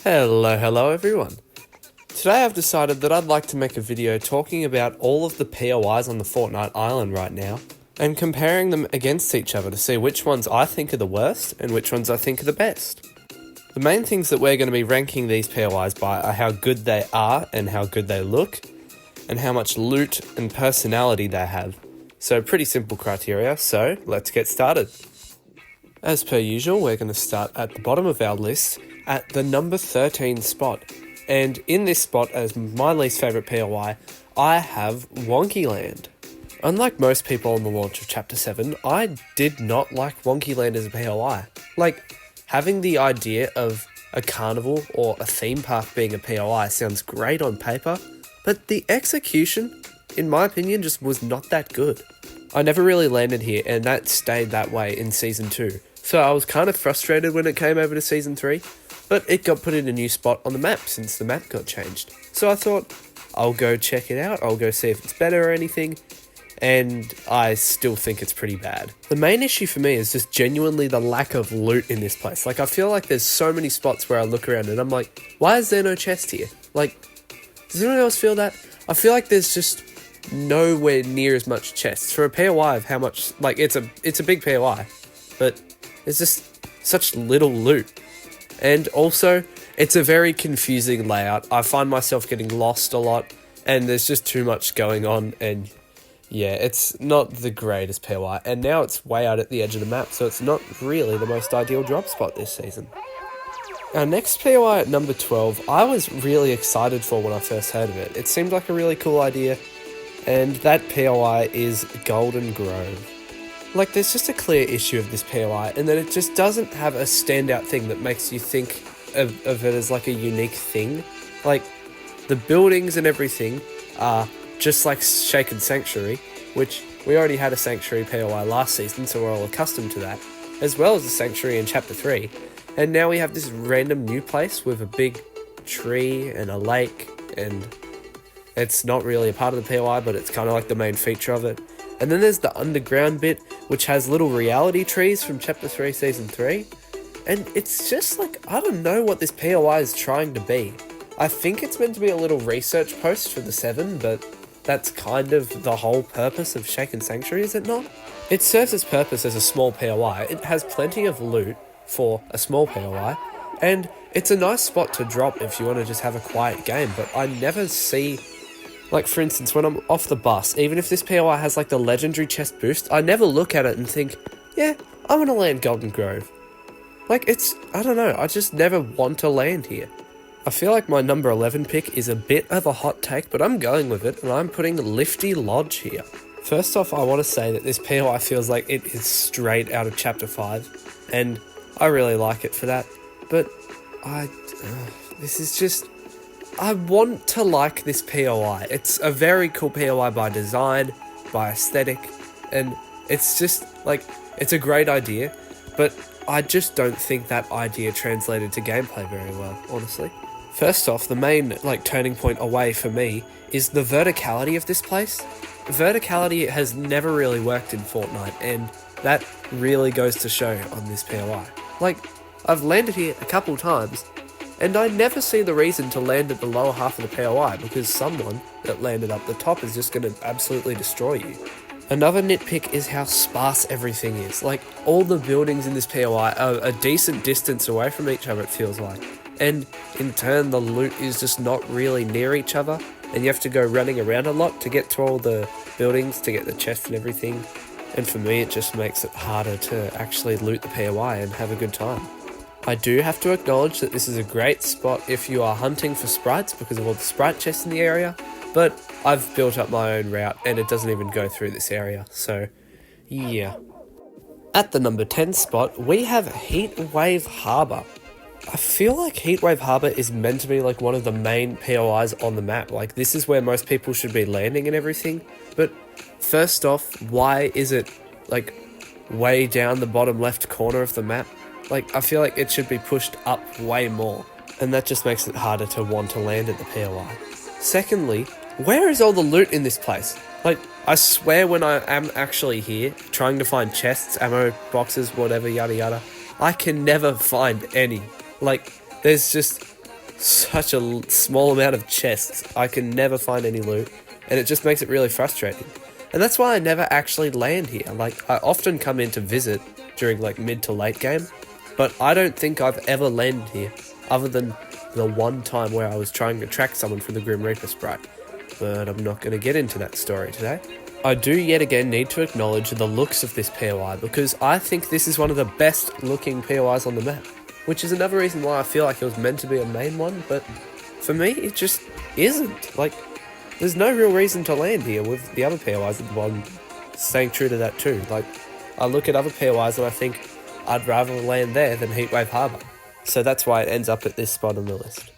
Hello everyone. Today I've decided that I'd like to make a video talking about all of the POIs on the Fortnite island right now and comparing them against each other to see which ones I think are the worst and which ones I think are the best. The main things that we're going to be ranking these POIs by are how good they are and how good they look, and how much loot and personality they have. So pretty simple criteria, so let's get started. As per usual, we're going to start at the bottom of our list at the number 13 spot. And in this spot, as my least favourite POI, I have Wonkyland. Unlike most people on the launch of Chapter 7, I did not like Wonkyland as a POI. Like, having the idea of a carnival or a theme park being a POI sounds great on paper, but the execution, in my opinion, just was not that good. I never really landed here, and that stayed that way in Season 2. So I was kind of frustrated when it came over to Season 3, but it got put in a new spot on the map since the map got changed. So I thought, I'll go check it out, I'll go see if it's better or anything, and I still think it's pretty bad. The main issue for me is just genuinely the lack of loot in this place. Like, I feel like there's so many spots where I look around and I'm like, why is there no chest here? Like, does anyone else feel that? I feel like there's just nowhere near as much chests. For a POI of how much, like, it's a big POI, but there's just such little loot. And also, it's a very confusing layout. I find myself getting lost a lot, and there's just too much going on, and yeah, it's not the greatest POI. And now it's way out at the edge of the map, so it's not really the most ideal drop spot this season. Our next POI at number 12, I was really excited for when I first heard of it. It seemed like a really cool idea, and that POI is Golden Grove. Like, there's just a clear issue of this POI, in that it just doesn't have a standout thing that makes you think of it as like a unique thing. Like, the buildings and everything are just like Shaken Sanctuary, which we already had a Sanctuary POI last season, so we're all accustomed to that, as well as a Sanctuary in Chapter 3. And now we have this random new place with a big tree and a lake, and it's not really a part of the POI, but it's kind of like the main feature of it. And then there's the underground bit, which has little reality trees from Chapter 3 Season 3. And it's just like, I don't know what this POI is trying to be. I think it's meant to be a little research post for the 7, but that's kind of the whole purpose of Shaken Sanctuary, is it not? It serves its purpose as a small POI. It has plenty of loot for a small POI, and it's a nice spot to drop if you want to just have a quiet game, but I never see... Like, for instance, when I'm off the bus, even if this POI has like the legendary chest boost, I never look at it and think, yeah, I'm gonna land Golden Grove. Like, I don't know, I just never want to land here. I feel like my number 11 pick is a bit of a hot take, but I'm going with it, and I'm putting Lifty Lodge here. First off, I want to say that this POI feels like it is straight out of Chapter 5, and I really like it for that, but this is just... I want to like this POI. It's a very cool POI by design, by aesthetic, and it's just, like, it's a great idea, but I just don't think that idea translated to gameplay very well, honestly. First off, the main, like, turning point away for me is the verticality of this place. Verticality has never really worked in Fortnite, and that really goes to show on this POI. Like, I've landed here a couple times, and I never see the reason to land at the lower half of the POI, because someone that landed up the top is just going to absolutely destroy you. Another nitpick is how sparse everything is. Like, all the buildings in this POI are a decent distance away from each other, it feels like. And in turn, the loot is just not really near each other, and you have to go running around a lot to get to all the buildings, to get the chests and everything. And for me, it just makes it harder to actually loot the POI and have a good time. I do have to acknowledge that this is a great spot if you are hunting for sprites because of all the sprite chests in the area, but I've built up my own route and it doesn't even go through this area, so yeah. At the number 10 spot, we have Heatwave Harbour. I feel like Heatwave Harbour is meant to be like one of the main POIs on the map. Like, this is where most people should be landing and everything, but first off, why is it like way down the bottom left corner of the map? Like, I feel like it should be pushed up way more, and that just makes it harder to want to land at the POI. Secondly, where is all the loot in this place? Like, I swear when I am actually here, trying to find chests, ammo boxes, whatever, yada yada, I can never find any. Like, there's just such a small amount of chests. I can never find any loot, and it just makes it really frustrating. And that's why I never actually land here. Like, I often come in to visit during like mid to late game, but I don't think I've ever landed here, other than the one time where I was trying to track someone from the Grim Reaper sprite. But I'm not going to get into that story today. I do yet again need to acknowledge the looks of this POI, because I think this is one of the best looking POIs on the map, which is another reason why I feel like it was meant to be a main one, but for me it just isn't. Like, there's no real reason to land here with the other POIs, and I'm staying true to that too. Like, I look at other POIs and I think I'd rather land there than Heatwave Harbour. So that's why it ends up at this spot on the list.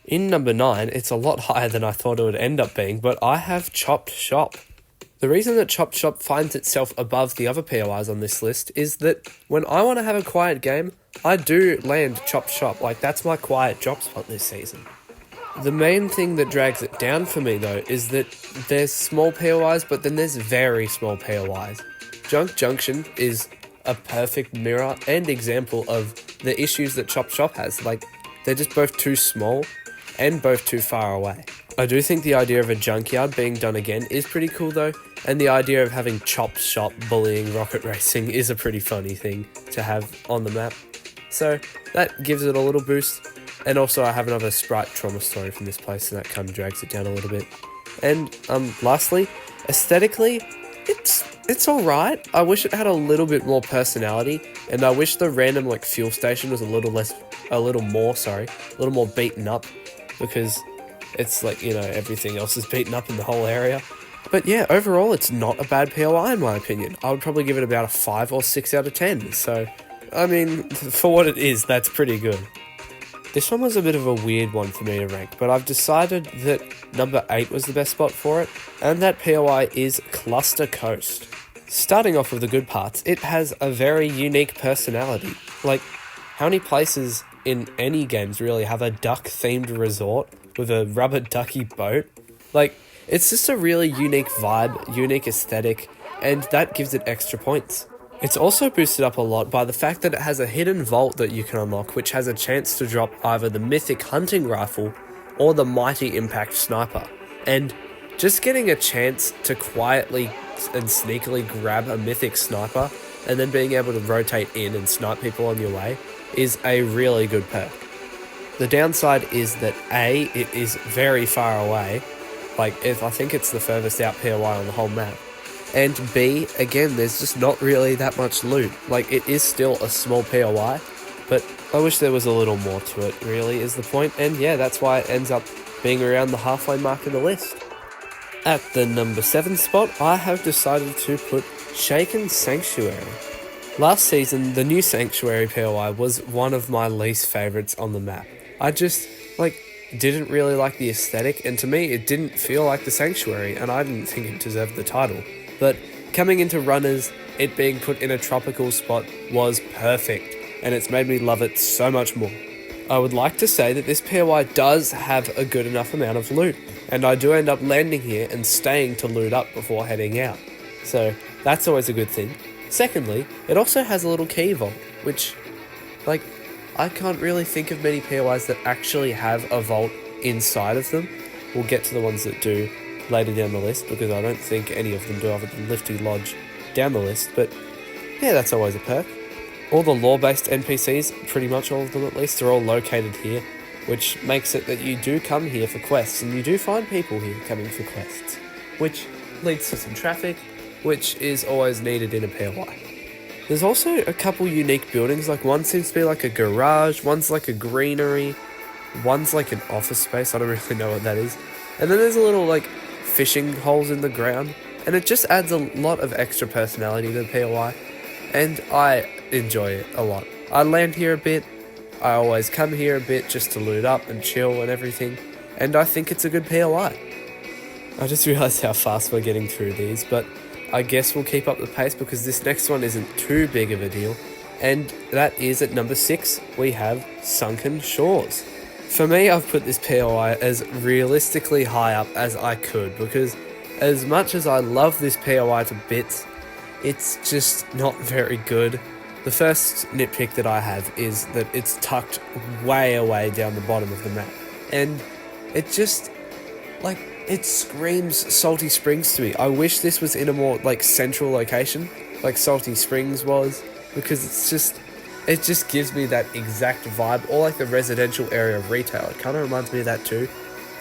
In number 9, it's a lot higher than I thought it would end up being, but I have Chopped Shop. The reason that Chopped Shop finds itself above the other POIs on this list is that when I want to have a quiet game, I do land Chopped Shop. Like, that's my quiet drop spot this season. The main thing that drags it down for me though is that there's small POIs, but then there's very small POIs. Junk Junction is a perfect mirror and example of the issues that Chopped Shop has. Like, they're just both too small and both too far away. I do think the idea of a junkyard being done again is pretty cool though, and the idea of having Chopped Shop bullying rocket racing is a pretty funny thing to have on the map. So that gives it a little boost, and also I have another sprite trauma story from this place, and that kind of drags it down a little bit. And lastly, aesthetically, it's alright. I wish it had a little bit more personality, and I wish the random like fuel station was a little more beaten up, because it's like, you know, everything else is beaten up in the whole area. But yeah, overall it's not a bad POI in my opinion. I would probably give it about a 5 or 6 out of 10. So, I mean, for what it is, that's pretty good. This one was a bit of a weird one for me to rank, but I've decided that number 8 was the best spot for it, and that POI is Cluster Coast. Starting off with the good parts, it has a very unique personality. Like, how many places in any games really have a duck-themed resort with a rubber ducky boat? Like, it's just a really unique vibe, unique aesthetic, and that gives it extra points. It's also boosted up a lot by the fact that it has a hidden vault that you can unlock, which has a chance to drop either the mythic hunting rifle or the mighty impact sniper. And just getting a chance to quietly and sneakily grab a mythic sniper and then being able to rotate in and snipe people on your way is a really good perk. The downside is that A, it is very far away, like I think it's the furthest out POI on the whole map, and B, again, there's just not really that much loot. Like, it is still a small POI, but I wish there was a little more to it, really, is the point, and yeah, that's why it ends up being around the halfway mark of the list. At the number 7 spot, I have decided to put Shaken Sanctuary. Last season, the new Sanctuary POI was one of my least favourites on the map. I just, didn't really like the aesthetic, and to me, it didn't feel like the Sanctuary, and I didn't think it deserved the title. But coming into Runners, it being put in a tropical spot was perfect, and it's made me love it so much more. I would like to say that this POI does have a good enough amount of loot, and I do end up landing here and staying to loot up before heading out. So that's always a good thing. Secondly, it also has a little key vault, which, I can't really think of many POIs that actually have a vault inside of them. We'll get to the ones that do later down the list, because I don't think any of them do other than Lifty Lodge down the list, but yeah, that's always a perk. All the lore-based NPCs, pretty much all of them at least, are all located here, which makes it that you do come here for quests, and you do find people here coming for quests, which leads to some traffic, which is always needed in a POI. There's also a couple unique buildings, like one seems to be like a garage, one's like a greenery, one's like an office space, I don't really know what that is, and then there's a little fishing holes in the ground, and it just adds a lot of extra personality to the POI, and I enjoy it a lot. I land here a bit, I always come here a bit just to loot up and chill and everything, and I think it's a good POI. I just realised how fast we're getting through these, but I guess we'll keep up the pace because this next one isn't too big of a deal, and that is at number 6, we have Sunken Shores. For me, I've put this POI as realistically high up as I could, because as much as I love this POI to bits, it's just not very good. The first nitpick that I have is that it's tucked way away down the bottom of the map. And it just, like, it screams Salty Springs to me. I wish this was in a more, like, central location, like Salty Springs was, because it just gives me that exact vibe, or like the residential area of retail. It kind of reminds me of that too.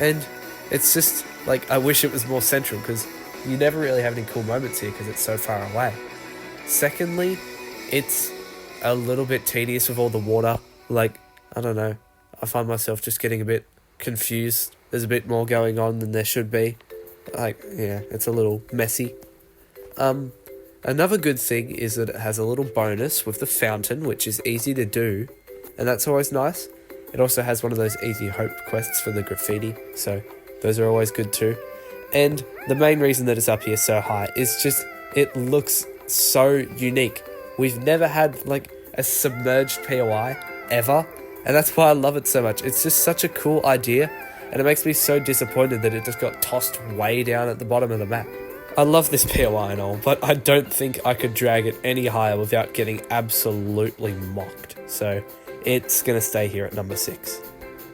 And it's just, like, I wish it was more central, because you never really have any cool moments here because it's so far away. Secondly, it's a little bit tedious with all the water. Like, I don't know, I find myself just getting a bit confused. There's a bit more going on than there should be. Like, yeah, it's a little messy. Another good thing is that it has a little bonus with the fountain, which is easy to do, and that's always nice. It also has one of those easy hope quests for the graffiti, so those are always good too. And the main reason that it's up here so high is just, it looks so unique. We've never had, like, a submerged POI ever, and that's why I love it so much. It's just such a cool idea, and it makes me so disappointed that it just got tossed way down at the bottom of the map. I love this POI and all, but I don't think I could drag it any higher without getting absolutely mocked. So it's going to stay here at number 6.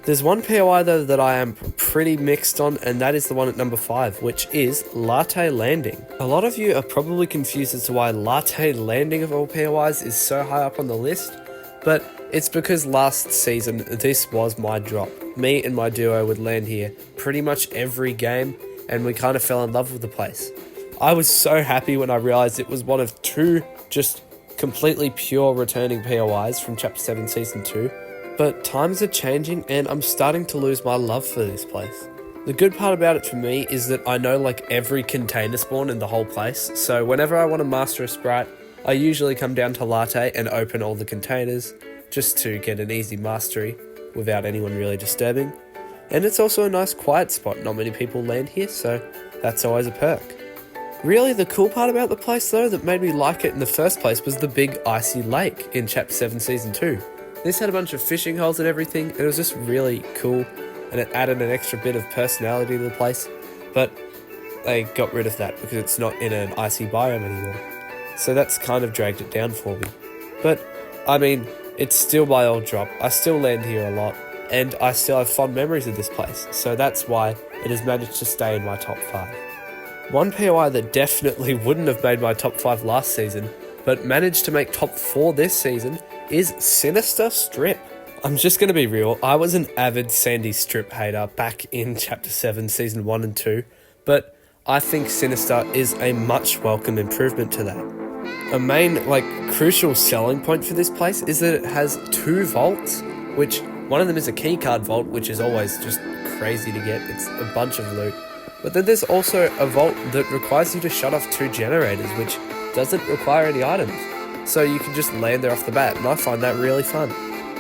There's one POI though that I am pretty mixed on, and that is the one at number 5, which is Latte Landing. A lot of you are probably confused as to why Latte Landing of all POIs is so high up on the list, but it's because last season this was my drop. Me and my duo would land here pretty much every game, and we kind of fell in love with the place. I was so happy when I realised it was one of 2 just completely pure returning POIs from Chapter 7 Season 2, but times are changing and I'm starting to lose my love for this place. The good part about it for me is that I know like every container spawn in the whole place, so whenever I want to master a sprite, I usually come down to Latte and open all the containers, just to get an easy mastery without anyone really disturbing. And it's also a nice quiet spot, not many people land here, so that's always a perk. Really, the cool part about the place though that made me like it in the first place was the big icy lake in Chapter 7 Season 2. This had a bunch of fishing holes and everything, and it was just really cool, and it added an extra bit of personality to the place, but they got rid of that because it's not in an icy biome anymore. So that's kind of dragged it down for me. But, I mean, it's still my old drop. I still land here a lot, and I still have fond memories of this place, so that's why it has managed to stay in my top 5. One POI that definitely wouldn't have made my top 5 last season, but managed to make top 4 this season, is Sinister Strip. I'm just going to be real, I was an avid Sandy Strip hater back in Chapter 7 Season 1 and 2, but I think Sinister is a much welcome improvement to that. A main, crucial selling point for this place is that it has 2 vaults, which one of them is a keycard vault, which is always just crazy to get. It's a bunch of loot. But then there's also a vault that requires you to shut off 2 generators, which doesn't require any items. So you can just land there off the bat, and I find that really fun.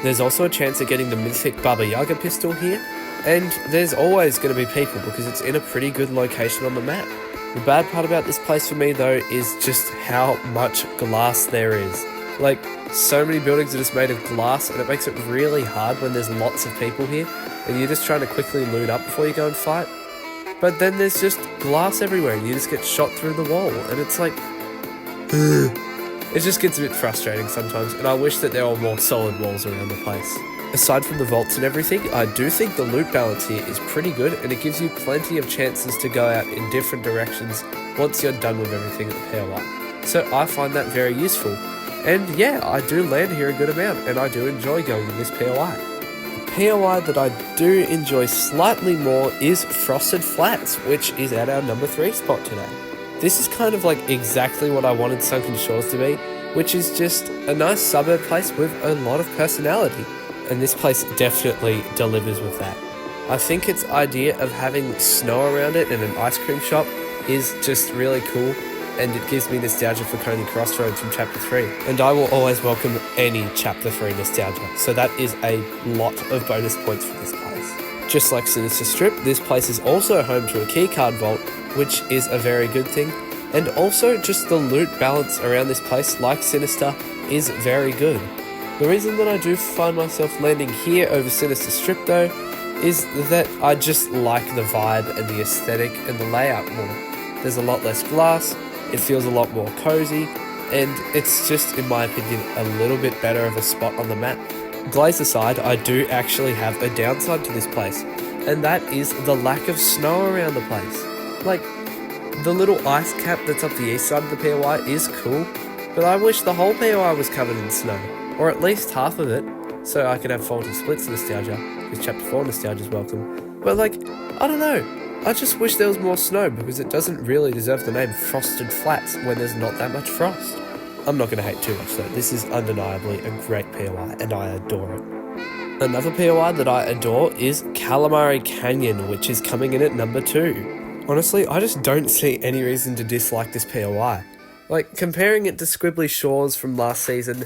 There's also a chance of getting the mythic Baba Yaga pistol here, and there's always going to be people because it's in a pretty good location on the map. The bad part about this place for me though is just how much glass there is. Like, so many buildings are just made of glass, and it makes it really hard when there's lots of people here, and you're just trying to quickly loot up before you go and fight. But then there's just glass everywhere, and you just get shot through the wall, and it's like... It just gets a bit frustrating sometimes, and I wish that there were more solid walls around the place. Aside from the vaults and everything, I do think the loot balance here is pretty good, and it gives you plenty of chances to go out in different directions once you're done with everything at the POI. So I find that very useful. And yeah, I do land here a good amount, and I do enjoy going in this POI. POI that I do enjoy slightly more is Frosted Flats, which is at our number 3 spot today. This is kind of like exactly what I wanted Sunken Shores to be, which is just a nice suburb place with a lot of personality. And this place definitely delivers with that. I think its idea of having snow around it and an ice cream shop is just really cool, and it gives me nostalgia for Coney Crossroads from Chapter 3. And I will always welcome any Chapter 3 nostalgia, so that is a lot of bonus points for this place. Just like Sinister Strip, this place is also home to a keycard vault, which is a very good thing, and also just the loot balance around this place, like Sinister, is very good. The reason that I do find myself landing here over Sinister Strip though, is that I just like the vibe and the aesthetic and the layout more. There's a lot less glass, it feels a lot more cozy, and it's just, in my opinion, a little bit better of a spot on the map. Glaze aside, I do actually have a downside to this place, and that is the lack of snow around the place. Like, the little ice cap that's up the east side of the POI is cool, but I wish the whole POI was covered in snow, or at least half of it, so I could have Faulty Splits nostalgia, because Chapter 4 nostalgia is welcome. But like, I don't know, I just wish there was more snow, because it doesn't really deserve the name Frosted Flats when there's not that much frost. I'm not going to hate too much though, this is undeniably a great POI, and I adore it. Another POI that I adore is Calamari Canyon, which is coming in at number 2. Honestly, I just don't see any reason to dislike this POI. Like, comparing it to Squibbly Shores from last season,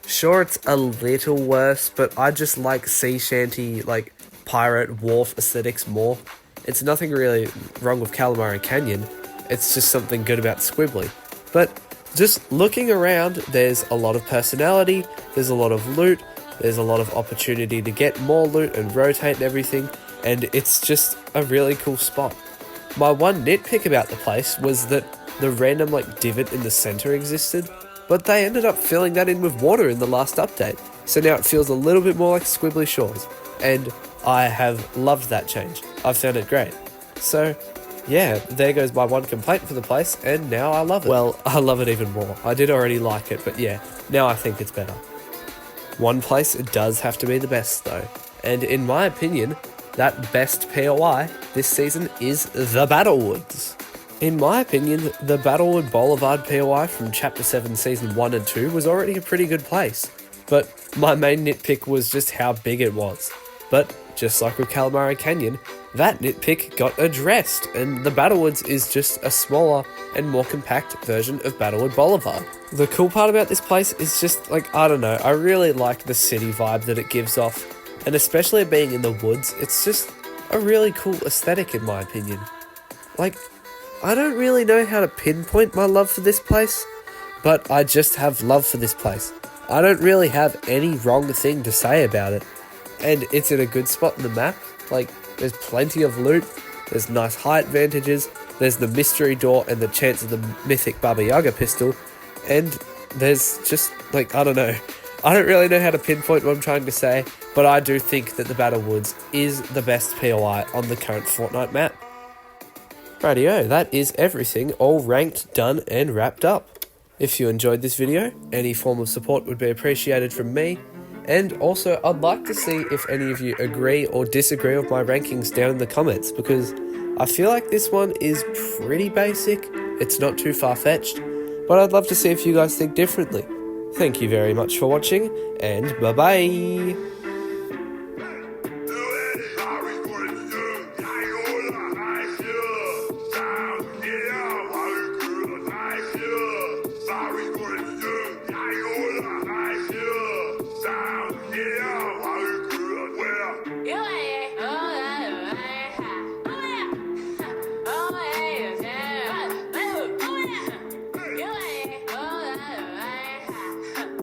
sure it's a little worse, but I just like sea shanty, like, pirate, wharf aesthetics more. It's nothing really wrong with Calamari Canyon, it's just something good about Squibbly. But just looking around, there's a lot of personality, there's a lot of loot, there's a lot of opportunity to get more loot and rotate and everything, and it's just a really cool spot. My one nitpick about the place was that the random like divot in the center existed, but they ended up filling that in with water in the last update, so now it feels a little bit more like Squibbly Shores, and I have loved that change. I've found it great. So yeah, there goes my one complaint for the place, and now I love it. Well, I love it even more. I did already like it, but yeah, now I think it's better. One place does have to be the best though, and in my opinion, that best POI this season is the Battlewoods. In my opinion, the Battlewood Boulevard POI from Chapter 7 Season 1 and 2 was already a pretty good place, but my main nitpick was just how big it was. But just like with Calamari Canyon, that nitpick got addressed, and the Battlewoods is just a smaller and more compact version of Battlewood Boulevard. The cool part about this place is just, like, I don't know, I really like the city vibe that it gives off, and especially being in the woods, it's just a really cool aesthetic in my opinion. Like, I don't really know how to pinpoint my love for this place, but I just have love for this place. I don't really have any wrong thing to say about it, and it's in a good spot in the map. Like, there's plenty of loot, there's nice height advantages, there's the mystery door and the chance of the mythic Baba Yaga pistol, and there's just, like, I don't know. I don't really know how to pinpoint what I'm trying to say, but I do think that the Battlewoods is the best POI on the current Fortnite map. Rightio, that is everything, all ranked, done, and wrapped up. If you enjoyed this video, any form of support would be appreciated from me, and also I'd like to see if any of you agree or disagree with my rankings down in the comments, because I feel like this one is pretty basic, it's not too far-fetched, but I'd love to see if you guys think differently. Thank you very much for watching, and bye-bye! Yeah.